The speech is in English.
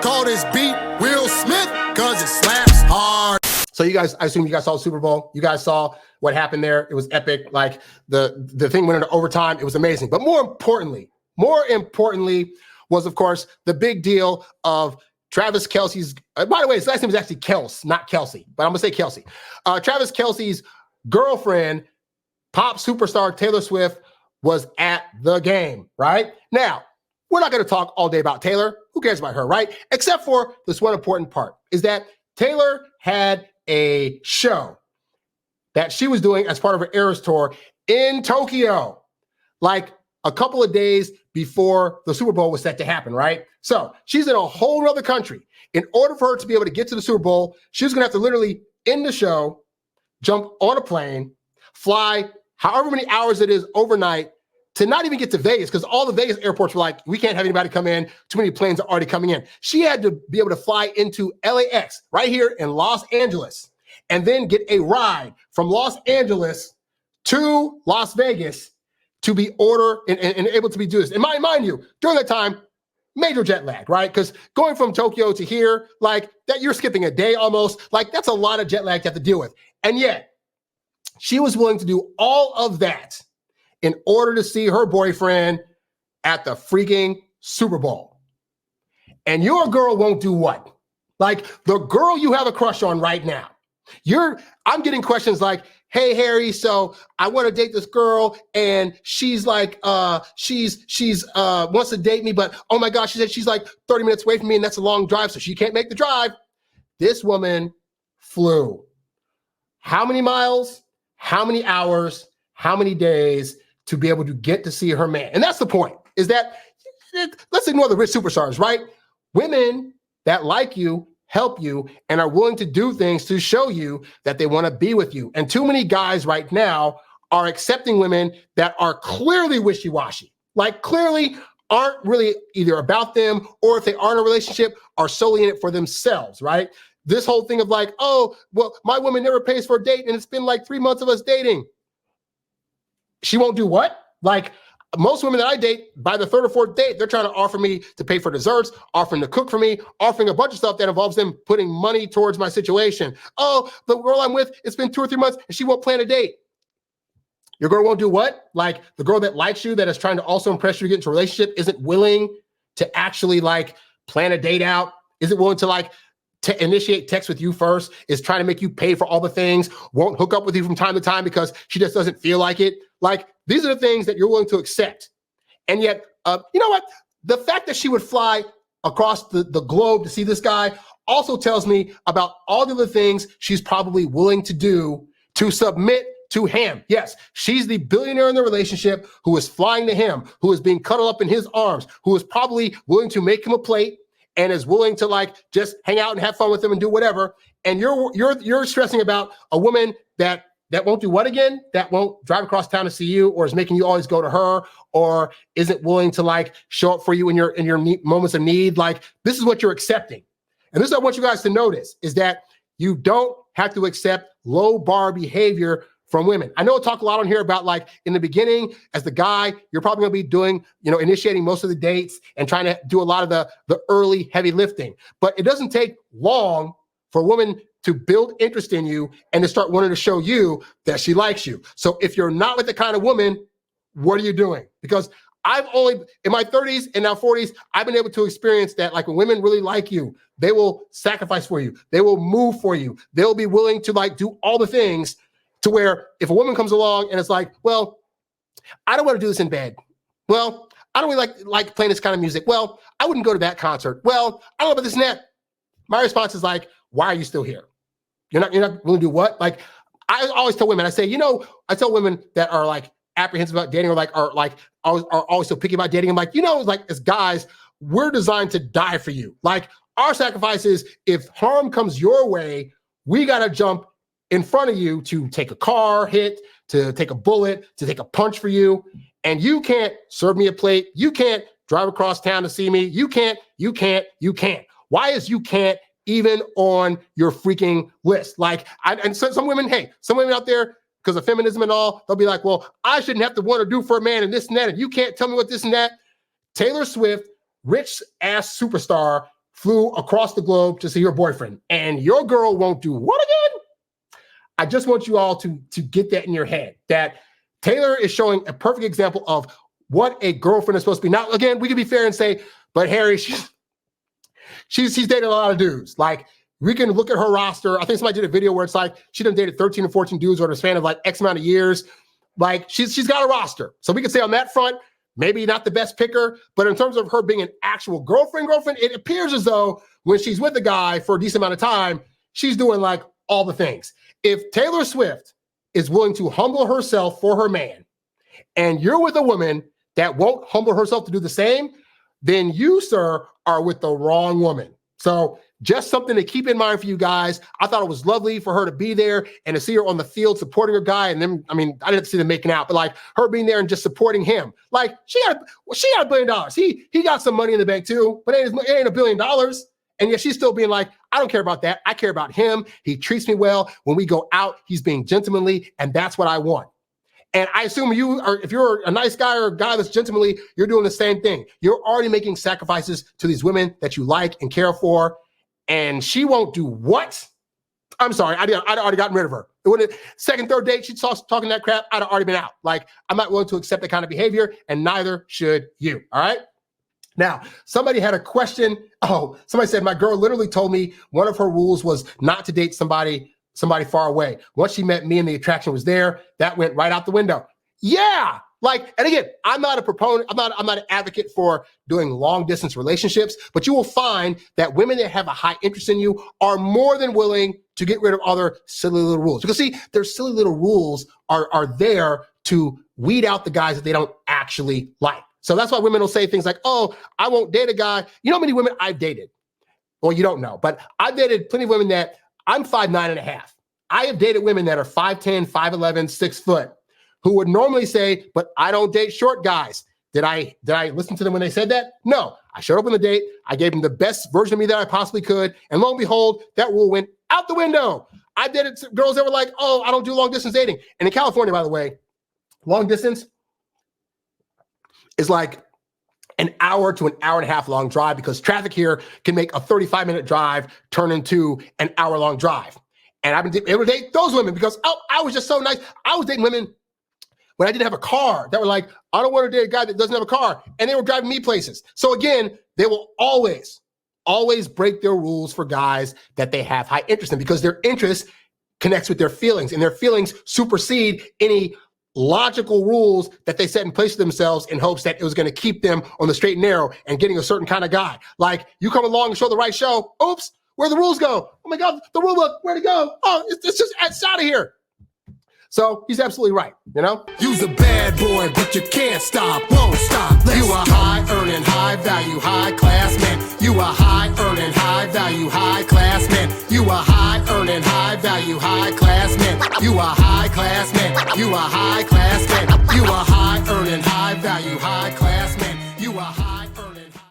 Call this beat Will Smith, cause it slaps hard. So you guys, I assume you guys saw the Super Bowl. You guys saw what happened there. It was epic. Like the thing went into overtime. It was amazing. But more importantly was, of course, the big deal of Travis Kelce's, by the way, his last name is actually Kels, not Kelsey, but I'm going to say Kelsey. Travis Kelce's girlfriend, pop superstar Taylor Swift, was at the game, right? Now, we're not going to talk all day about Taylor. Who cares about her, right? Except for this one important part, is that Taylor had a show that she was doing as part of her Eras tour in Tokyo, like a couple of days before the Super Bowl was set to happen, right? So she's in a whole other country. In order for her to be able to get to the Super Bowl, she was going to have to literally end the show, jump on a plane, fly however many hours it is overnight to not even get to Vegas, because all the Vegas airports were like, we can't have anybody come in. Too many planes are already coming in. She had to be able to fly into LAX right here in Los Angeles and then get a ride from Los Angeles to Las Vegas to be and able to be do this. And mind you, during that time, major jet lag, right? Because going from Tokyo to here, like that, you're skipping a day almost. Like that's a lot of jet lag to have to deal with. And yet she was willing to do all of that in order to see her boyfriend at the freaking Super Bowl. And your girl won't do what? Like the girl you have a crush on right now. I'm getting questions like, hey, Harry, so I want to date this girl and she's like, she's wants to date me, but oh my gosh, she said she's like 30 minutes away from me and that's a long drive, so she can't make the drive. This woman flew how many miles, how many hours, how many days to be able to get to see her man. And that's the point, is that let's ignore the rich superstars, right? Women that like you, help you, and are willing to do things to show you that they want to be with you. And too many guys right now are accepting women that are clearly wishy-washy, like clearly aren't really either about them, or if they are in a relationship, are solely in it for themselves, right? This whole thing of like, oh, well, my woman never pays for a date and it's been like 3 months of us dating. She won't do what? Like most women that I date, by the third or fourth date, they're trying to offer me to pay for desserts, offering to cook for me, offering a bunch of stuff that involves them putting money towards my situation. Oh, the girl I'm with, it's been 2 or 3 months and she won't plan a date. Your girl won't do what? Like the girl that likes you, that is trying to also impress you to get into a relationship, isn't willing to actually like plan a date out, isn't willing to like to initiate text with you first, is trying to make you pay for all the things, won't hook up with you from time to time because she just doesn't feel like it. Like, these are the things that you're willing to accept. And yet, you know what? The fact that she would fly across the globe to see this guy also tells me about all the other things she's probably willing to do to submit to him. Yes, she's the billionaire in the relationship who is flying to him, who is being cuddled up in his arms, who is probably willing to make him a plate, and is willing to like just hang out and have fun with him and do whatever. And you're stressing about a woman that won't do what again? That won't drive across town to see you, or is making you always go to her, or isn't willing to like show up for you in your moments of need. Like, this is what you're accepting. And this is what I want you guys to notice, is that you don't have to accept low bar behavior from women. I know I talk a lot on here about like in the beginning, as the guy, you're probably gonna be doing, initiating most of the dates and trying to do a lot of the early heavy lifting. But it doesn't take long for a woman to build interest in you and to start wanting to show you that she likes you. So if you're not with the kind of woman, what are you doing? Because I've only, in my 30s and now 40s, I've been able to experience that, like when women really like you, they will sacrifice for you. They will move for you. They'll be willing to like do all the things, to where if a woman comes along and it's like, well, I don't want to do this in bed. Well, I don't really like playing this kind of music. Well, I wouldn't go to that concert. Well, I don't know about this and that. My response is like, why are you still here? You're not willing to do what? Like, I always tell women, I say, I tell women that are like apprehensive about dating, or are always so picky about dating. I'm like, like as guys, we're designed to die for you. Like, our sacrifice is, if harm comes your way, we got to jump in front of you to take a car hit, to take a bullet, to take a punch for you. And you can't serve me a plate. You can't drive across town to see me. You can't. Why is you can't even on your freaking list? Like, some women out there, because of feminism and all, they'll be like, well, I shouldn't have to want to do for a man and this and that, and you can't tell me what this and that. Taylor Swift, rich ass superstar, flew across the globe to see your boyfriend, and your girl won't do what again? I just want you all to get that in your head, that Taylor is showing a perfect example of what a girlfriend is supposed to be. Now, again, we can be fair and say, but Harry, she's dated a lot of dudes. Like, we can look at her roster. I think somebody did a video where it's like she done dated 13 or 14 dudes over the span of like X amount of years. Like, she's got a roster. So we can say on that front, maybe not the best picker, but in terms of her being an actual girlfriend, it appears as though when she's with a guy for a decent amount of time, she's doing like all the things. If Taylor Swift is willing to humble herself for her man, and you're with a woman that won't humble herself to do the same, then you, sir, are with the wrong woman. So just something to keep in mind for you guys. I thought it was lovely for her to be there and to see her on the field supporting her guy. And then, I mean, I didn't see them making out, but like her being there and just supporting him. Like, she got $1 billion. He got some money in the bank too, but it ain't $1 billion. And yet she's still being like, I don't care about that. I care about him. He treats me well. When we go out, he's being gentlemanly, and that's what I want. And I assume if you're a nice guy or a guy that's gentlemanly, you're doing the same thing. You're already making sacrifices to these women that you like and care for, and she won't do what? I'm sorry, I'd already gotten rid of her. Second, third date, she starts talking that crap, I'd have already been out. Like, I'm not willing to accept that kind of behavior, and neither should you, all right? Now, somebody had a question. Oh, somebody said, my girl literally told me one of her rules was not to date somebody far away. Once she met me and the attraction was there, that went right out the window. Yeah. Like, and again, I'm not a proponent. I'm not an advocate for doing long distance relationships, but you will find that women that have a high interest in you are more than willing to get rid of other silly little rules. You can see their silly little rules are there to weed out the guys that they don't actually like. So that's why women will say things like, oh, I won't date a guy. You know how many women I've dated? Well, you don't know, but I've dated plenty of women that I'm 5'9.5". I have dated women that are 5'10", 5'11", 6 foot, who would normally say, but I don't date short guys. Did I listen to them when they said that? No. I showed up on the date. I gave them the best version of me that I possibly could. And lo and behold, that rule went out the window. I dated girls that were like, oh, I don't do long distance dating. And in California, by the way, long distance is like an hour to an hour and a half long drive, because traffic here can make a 35-minute drive turn into an hour-long drive. And I've been able to date those women because, oh, I was just so nice. I was dating women when I didn't have a car that were like, I don't want to date a guy that doesn't have a car. And they were driving me places. So again, they will always break their rules for guys that they have high interest in, because their interest connects with their feelings, and their feelings supersede any logical rules that they set in place for themselves in hopes that it was going to keep them on the straight and narrow and getting a certain kind of guy. Like, you come along and show the right show. Oops, where'd the rules go? Oh my God, the rule book, where'd it go? Oh, it's out of here. So he's absolutely right, you know? You's a bad boy, but you can't stop, won't stop. You a high earning, high value, high class man. You a high earning, high value, high class man. You a high earning, high value, high class man. You a high class man. You a high class man. You a high earning, high value, high class man. You a